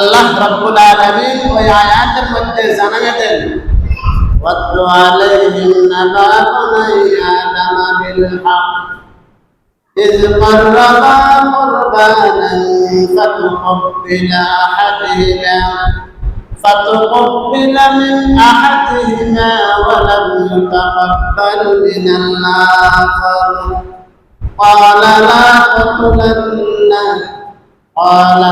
আল্লাহ রাব্বুল আলামিন ওই আয়াতের মধ্যে জানাইয়া দেন ওয়াতলু আলাইহিম নাবা বানি আদম বিল হক إذ قربا قربانا فتقبل من أحدهما ولم يتقبل من الآخر قال لا تقتلنه قال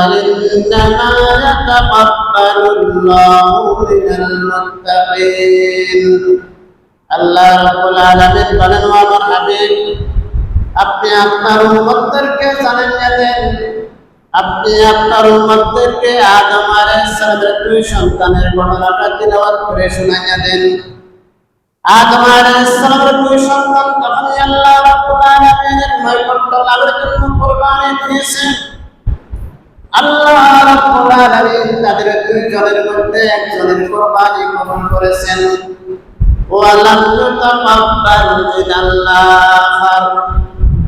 إنما يتقبل الله من المتقين আল্লাহ রাব্বুল আলামিন বলেন ও আমার হাবিব আপনি আপনার উম্মতদেরকে জানিয়ে দেন আপনি আপনার উম্মতদেরকে আদম আলাইহিস সালামের দুই সন্তানের ঘটনাটা তিলাওয়াত করে শোনাইয়া দেন। আদম আলাইহিস সালামের দুই সন্তান তখন আল্লাহ রাব্বুল আলামিনের নৈকট্য লাভের জন্য কুরবানি দিয়েছেন। আল্লাহ রাব্বুল আলামিন তাদের দুইজনের মধ্যে একজনের কুরবানি কবুল করেছেন। ওয়ালাম ইউতাকাব্বাল মিনাল আখার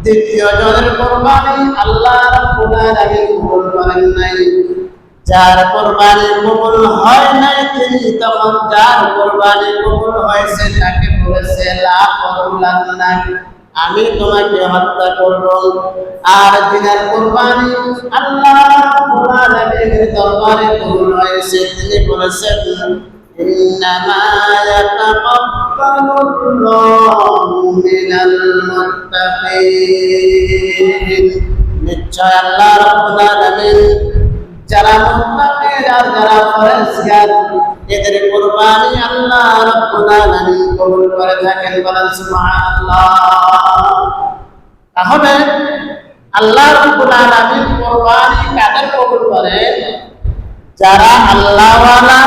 দ্বিতীয় জনের কুরবানি আল্লাহ রাব্বুল আলামিন কবুল করেন নাই। যার কুরবানি কবুল হয় নাই তিনি তখন যার কুরবানি কবুল হয়েছে তাকে বলেছে লা কুরবান্না আমি তোমাকে হত্যা করব। আর দিনের কুরবানি আল্লাহ রাব্বুল আলামিনের দরবারে কবুল হয়েছে তিনি বলেছেন ইন্নামা ইয়াতাকাব্বালুল্লাহু মিনাল মুত্তাকিন নিশ্চয় আল্লাহ রাব্বুল আলামিন যারা মুত্তাকিন আর যারা পরহেজগার এদের কুরবানি আল্লাহ রাব্বুল আলামিন কবুল করে থাকেন বলেন সুবহানাল্লাহ। তাহলে আল্লাহ রাব্বুল আলামিন কুরবানি কাদের কবুল করেন? যারা আল্লাহওয়ালা,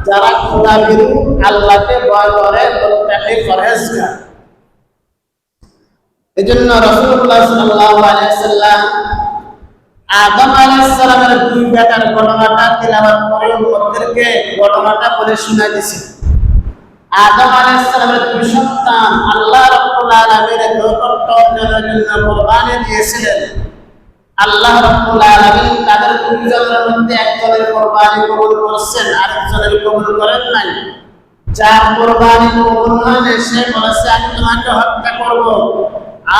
যারা খোদাভীরু, আল্লাহকে ভয় করে, মুত্তাকি পরহেজগার। এজন্য রাসূলুল্লাহ সাল্লাল্লাহু আলাইহি ওয়াসাল্লাম আদম আলাইহিস সালামের দুই বেটার ঘটনাটা তিলাওয়াত করে উম্মতদেরকে ঘটনাটা বলে শোনায় দিয়েছেন। আদম আলাইহিস সালামের দুই সন্তান আল্লাহ রাব্বুল আলামিনের নৈকট্য অর্জনের জন্য কুরবানি দিয়েছিলেন। আল্লাহ রাব্বুল আলামিন তাদের দুইজনের মধ্যে একজনের কুরবানি কবুল করেছেন, আরেকজনের কবুল করেন নাই। যার কুরবানি কবুল হয়নি সে বলেছে আমি তোমাকে হত্যা করব।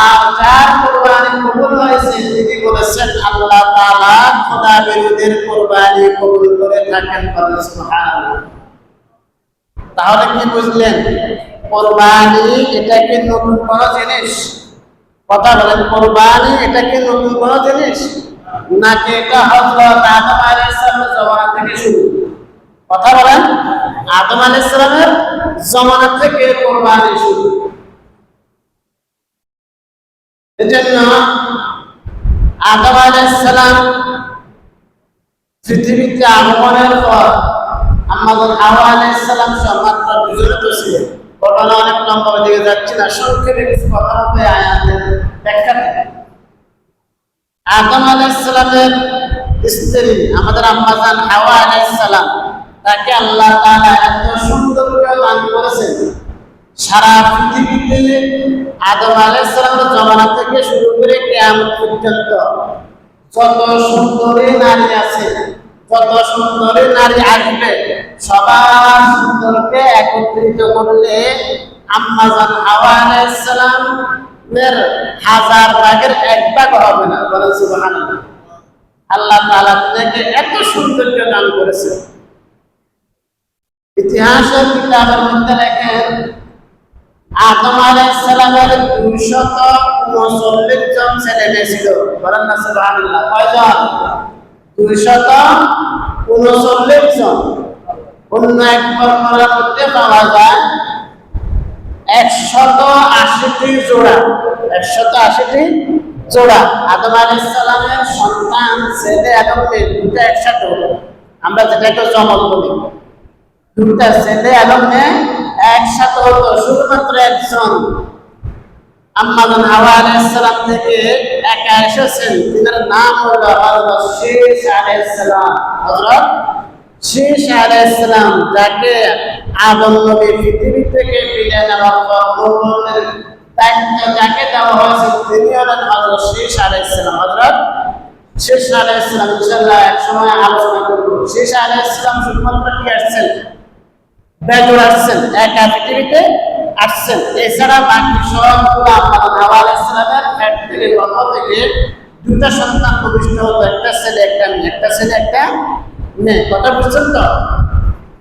আর যার কুরবানি কবুল হয়েছে তিনি বলেছেন আল্লাহ তাআলা খোদাভীরুদের কুরবানি কবুল করে থাকেন বলেন সুবহানাল্লাহ। তাহলে কি বুঝলেন? কুরবানি এটা কি নতুন কোন জিনিস? কথা বলেন, কুরবানি এটা কি নতুন কোন জিনিস নাকি এটা হযরত আদম আলাইহিস সালামের জমানা থেকে শুরু? কথা বলেন, আদম আলাইহিস সালামের জমানা থেকে কুরবানি শুরু। এজন্য আদম আলাইহিস সালাম পৃথিবীতে আগমনের পর আমাদের হাওয়া আলাইহিস সালাম মাত্র দুজনে তো ছিলেন। ঘটনা অনেক লম্বা দিকে যাচ্ছে না, সংক্ষেপে কিছু কথা হবে আয়াতের ব্যাখ্যা থেকে। আদম আলাইহিস সালামের স্ত্রী আমাদের আম্মা জান হাওয়া আলাইহিস সালাম তাকে আল্লাহ তাআলা এত সৌন্দর্য দান করেছেন, সারা পৃথিবীতে আদম আলাইহিস সালামের জমানা থেকে শুরু করে কিয়ামত পর্যন্ত যত সুন্দরী নারী আছে, যত সুন্দরী নারী আসবে সবার সুন্দরকে একত্রিত করলে আম্মা জান হাওয়া আলাইহিস সালামের 1000 ভাগের 1 ভাগ হবে না বলেন সুবহানাল্লাহ। আল্লাহ তাআলা তাকে এত সৌন্দর্য দান করেছেন। ইতিহাসের কিতাবের মধ্যে লেখেন আদম আলাইহিস সালামের 239 জন ছেলে মেয়ে ছিল বলেন না সুবহানাল্লাহ। কয়জন? 239 জন। অন্য এক বর্ণনার মধ্যে পাওয়া যায় 180টি জোড়া, 180টি জোড়া। আদম আলাইহিস সালামের সন্তান ছেলে এবং মেয়ে দুটো একসাথে হলো, আমরা যেটাকে জমক বলি। দুটো ছেলে এবং মেয়ে একসাথে হতো, শুধুমাত্র একজন আম্মা জান হাওয়া আলাইহিস সালাম থেকে একা এসেছেন, তিনার নাম হলো হযরত শীস আলাইহিস সালাম। হযরত শীস আলাইহিস সালাম যাকে আদম নবী পৃথিবী থেকে বিদায় নেওয়ার পর দায়িত্ব যাকে দেওয়া হয়েছে তিনি হলেন হযরত শীস আলাইহিস সালাম। হযরত শেষ আলাইহিস সালাম ইনশাআল্লাহ এক সময় আলোচনা করব। শেষ আলাইহিস সালাম শুধুমাত্র কি আসছেন? বেজোড় আসছেন, একা পৃথিবীতে আসছেন। এছাড়া বাকি সবগুলো আল্লাহ হাওয়া আলাইহিস সালামের পেট থেকে জন্ম থেকে দুটা সন্তান ভূমিষ্ঠ হতো, একটা ছেলে একটা মেয়ে, একটা ছেলে একটা মেয়ে। কথা বুঝছেন তো?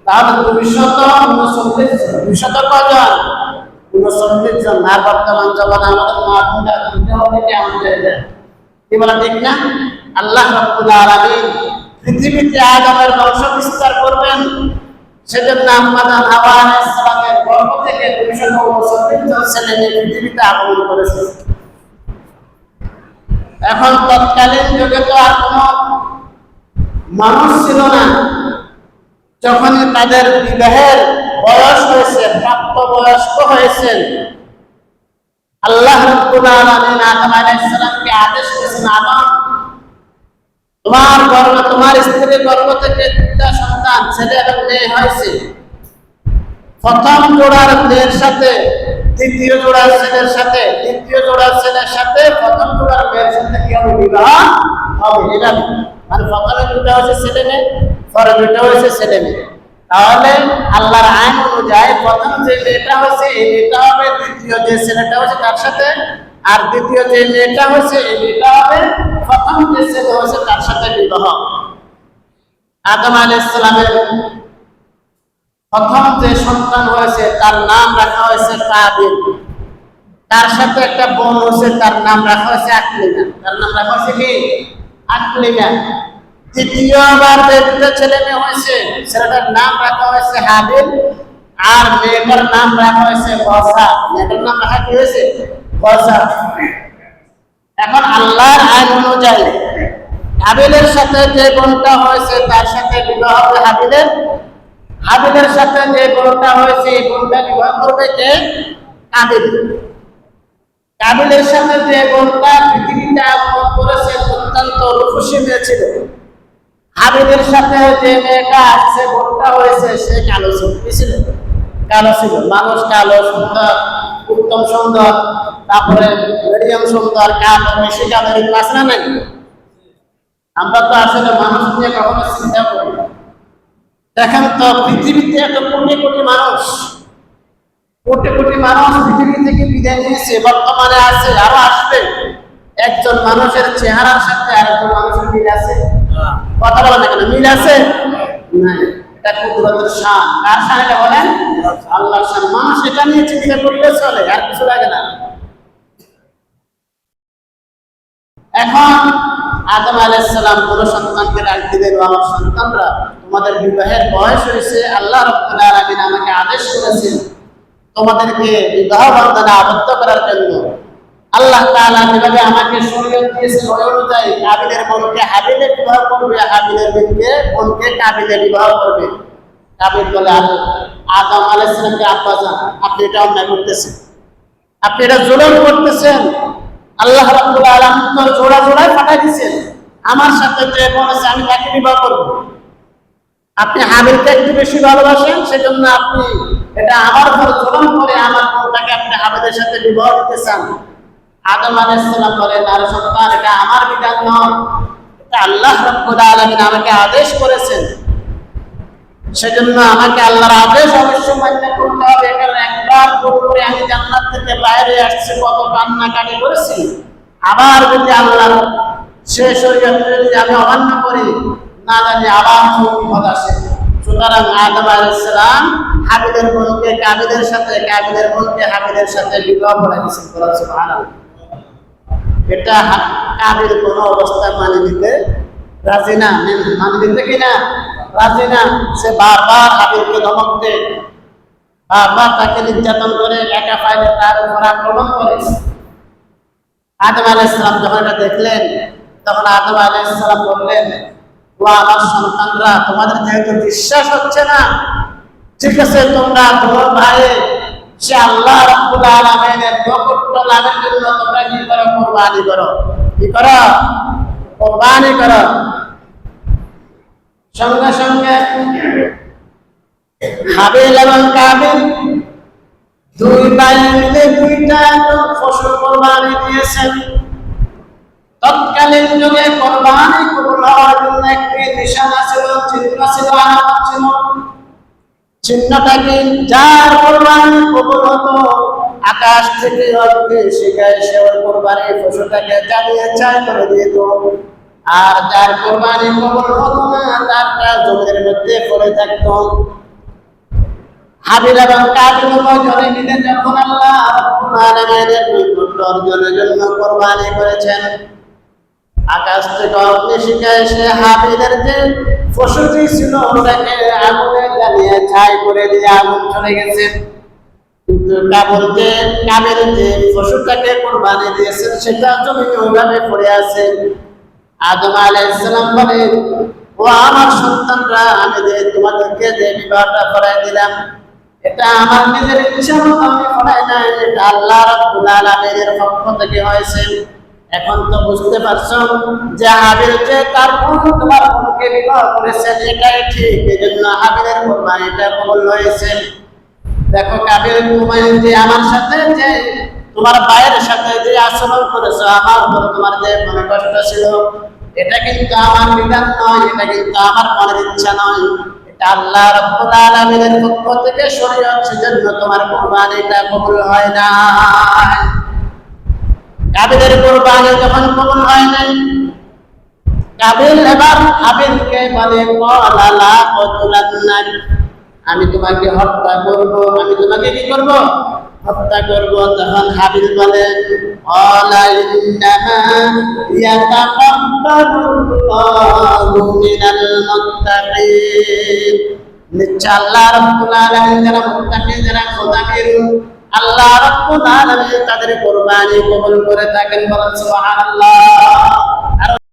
তাহলে 240 কজন? 240 জন। আর বর্তমান জমানা আমাদের মাহফিলটা দুটো হবে কেমন জায়গা? কি বলা ঠিক না? আল্লাহ রাব্বুল আলামিন পৃথিবীতে আদমের বংশ বিস্তার করবেন, সেজন্য আম্মাজান হাওয়া আলাইহিস সালামের গর্ভ থেকে 240 জন ছেলে মেয়ে পৃথিবীতে আগমন করেছে। এখন তৎকালীন যুগে তো আর কোনো মানুষ ছিল না। যখনই তাদের বিবাহের বয়স হয়েছে, প্রাপ্তবয়স্ক হয়েছেন, আল্লাহ রাব্বুল আলামিন আদম আলাইহিস সালামকে আদেশ করেছেন, আদম তোমার স্ত্রীর গর্ভ থেকে দুটা সন্তান ছেলে এবং মেয়ে হয়েছে। প্রথম জোড়ার মেয়ের সাথে দ্বিতীয় জোড়ার ছেলের সাথে, দ্বিতীয় জোড়ার ছেলের সাথে প্রথম জোড়ার মেয়ের সাথে কি হবে? বিবাহ হবে। এটা মানে প্রথমে দুটা হয়েছে ছেলে মেয়ে, পরে দুটা হয়েছে ছেলে মেয়ে। তাহলে আল্লাহর আইন অনুযায়ী প্রথম যে মেয়েটা হয়েছে এই মেয়েটা হবে, দ্বিতীয় যে ছেলেটা হয়েছে তার সাথে, আর দ্বিতীয় যে মেয়েটা হয়েছে এই মেয়েটা হবে প্রথম যে ছেলে হয়েছে তার সাথে বিবাহ। আদম আলাইহিস সালামের প্রথম যে সন্তান হয়েছে তার নাম রাখা হয়েছে কাবিল। তার সাথে একটা বোন হয়েছে, তার নাম রাখা হয়েছে আকলিমা। তার নাম রাখা হয়েছে কি? আকলিমা। দ্বিতীয়বার যে দুটো ছেলে মেয়ে হয়েছে ছেলেটার নাম রাখা হয়েছে হাবিল, আর মেয়েটার নাম রাখা হয়েছে বসা। মেয়েটার নাম রাখা কি হয়েছে? বসা। এখন আল্লাহর আইন অনুযায়ী হাবিলের সাথে যে বোনটা হয়েছে তার সাথে বিবাহ হবে হাবিলের। হাবিলের সাথে যে বোনটা হয়েছে এই বোনটা বিবাহ করবে কে? কাবিল। কাবিলের সাথে যে বোনটা পৃথিবীতে আগমন করেছে অত্যন্ত রূপসী মেয়ে ছিল। হাবিলের সাথে যে মেয়েটা আসছে বোনটা হয়েছে সে কালো ছিল। কি ছিল? কালো ছিল। মানুষ কালো সুন্দর, উত্তম সুন্দর, তারপরে মিডিয়াম সুন্দর, কালো, বেশি কালো, এগুলো আছে না নাই? আমরা তো আসলে মানুষ নিয়ে কখনো চিন্তা করি না। দেখেন তো পৃথিবীতে এত কোটি কোটি মানুষ, কোটি কোটি মানুষ পৃথিবী থেকে বিদায় নিয়েছে, বর্তমানে আছে, আরো আসবে। একজন মানুষের চেহারার সাথে আরেকজন মানুষের মিল আছে? কথা বলেন না কেন? মিল আছে না? এটা কুদরতের শান। কার শান এটা বলেন? আল্লাহর শান। মানুষ এটা নিয়ে চিন্তা করলে চলে, আর কিছু লাগে না। এখন আদম আলাইহিস সালাম পুরো সন্তানকে ডাক দিলেন, আমার সন্তানরা তোমাদের বিবাহের বয়স হয়েছে, আল্লাহ রাব্বুল আলামিন আমাকে আদেশ করেছেন তোমাদেরকে বিবাহ বন্ধনে আবদ্ধ করার জন্য। আল্লাহ তাআলা যেভাবে আমাকে শরীয়ত দিয়েছেন ওই অনুযায়ী কাবিলের বোনকে হাবিলে বিবাহ করবে, হাবিলের বোনকে কাবিলে বিবাহ করবে। কাবিল বলে, আদম আলাইহিস সালামকে আব্বা জান, আপনি এটা অন্যায় করতেছেন, আপনি এটা জুলুম করতেছেন। আল্লাহ রাব্বুল আলামিন তো জোড়া জোড়ায় পাঠিয়ে দিয়েছেন, আমার সাথে যে বোন আছে আমি তাকে বিবাহ করব। আপনি হাবিলকে একটু বেশি ভালোবাসেন, সেজন্য আপনি এটা আমার উপর জুলুম করে আমার বোনটাকে আপনি হাবিলের সাথে বিবাহ দিতে চান। আদম আলাইহিস সালাম বলেন, আরে সন্তান, এটা আমার বিধান নয়, এটা আল্লাহ রাব্বুল আলামিন আমাকে আদেশ করেছেন, সেজন্য আমাকে আল্লাহর আদেশ অবশ্যই মান্য করতে হবে। কারণ একবার ভুল করে আমি জান্নাত থেকে বাইরে আসছি, কত কান্নাকাটি করেছি, আবার যদি আল্লাহ সেই শরীয়ত যদি আমি অমান্য করি, না জানি আবার বিপদ আসে। সুতরাং আদম আলাইহিস সালাম হাবিলের বোনকে কাবিলের সাথে, কাবিলের বোনকে হাবিলের সাথে বিবাহ করে দিয়েছেন। সুবহানাল্লাহ। এটা কাবিল কোনো অবস্থা মানে নিতে রাজি না। মানে নিতে কিনা রাজি না। সে বারবার হাবিলকে ধমক দেয়, বারবার তাকে নির্যাতন করে, একা পাইলে তার উপর আক্রমণ করে। আদম আলাইহিস সালাম যখন এটা দেখলেন তখন আদম আলাইহিস সালাম বললেন, ও আমার সন্তানরা, তোমাদের যেহেতু বিশ্বাস হচ্ছে না, ঠিক আছে, তোমরা তোমার ভাই সে আল্লাহ রাব্বুল আলামিনের নৈকট্য লাভের জন্য তোমরা কি করো? কুরবানি করো। কি করো? কুরবানি করো। সঙ্গে সঙ্গে হাবিল এবং কাবিল দুই ভাই মিলে দুইটা ফসল কুরবানি দিয়েছেন। তৎকালীন যুগে কোরবানি কবুল হওয়ার জন্য একটি নিশানা ছিল, চিহ্ন ছিল, আলামত ছিল। চিহ্নটা কি? যার কোরবানি কবুল হতো আকাশ থেকে অগ্নি শিখা এসে ওই কোরবানির পশুটাকে জ্বালিয়ে ছাই করে দিত। আর যার কোরবানি কবুল হতো না তারটা জমির মধ্যে পড়ে থাকতো। হাবিল এবং কাবিল উভয়জনে মিলে যখন আল্লাহ রাব্বুল আলামিনের নৈকট্য অর্জনের জন্য কোরবানি করেছেন, আকাশ থেকে অগ্নি শিখা এসে হাবিলের যে পশুটি ছিল ওটাকে আগুনে জ্বালিয়ে ছাই করে দিয়ে আগুন চলে গেছে। কিন্তু কাবিল যে পশুটাকে কোরবানি দিয়েছেন সেটা জমিনে ওইভাবে পড়ে আছে। আদম আলাইহিস সালাম বলেন, ও আমার সন্তানরা, আমি যে তোমাদেরকে যে বিবাহটা করাই দিলাম এটা আমার নিজের ইচ্ছা মতো আমি করাই নাই, এটা আল্লাহ রাব্বুল আলামিনের পক্ষ থেকে হয়েছে। এখন তো বুঝতে পারছো যে হাবিল যে তার বোন তোমার বোনকে বিবাহ করেছেন এটাই ঠিক, এই জন্য হাবিলের কোরবানিটা কবুল হয়েছে। দেখো কাবিল, তুমি যে আমার সাথে যে তোমার ভাইয়ের সাথে যে আচরণ করেছো, আমার উপর তোমার যে মনে কষ্ট ছিল, এটা কিন্তু আমার বিধান নয়, এটা কিন্তু আমার মনের ইচ্ছা নয়, এটা আল্লাহ রাব্বুল আলামিনের পক্ষ থেকে শরীয়ত, সেজন্য তোমার কোরবানিটা কবুল হয় না। কাবিলের কোরবানি যখন কবুল হয় নাই, কাবিল এবার হাবিলকে বলে, ক্বালা লা আকতুলান্নাক, আমি তোমাকে হত্যা করব, আমি তোমাকে কি করব? হত্যা করব। তখন হাবিল বলে, ক্বালা ইন্নামা ইয়াতাকাব্বালুল্লাহু মিনাল মুত্তাকিন, নিশ্চয় আল্লাহ রাব্বুল আলামিন যারা মুত্তাকিন, যারা খোদাভীরু, আল্লাহ রাব্বুল আলামিন তাদের কোরবানি কবুল করে থাকেন। বলেন সুবহানাল্লাহ।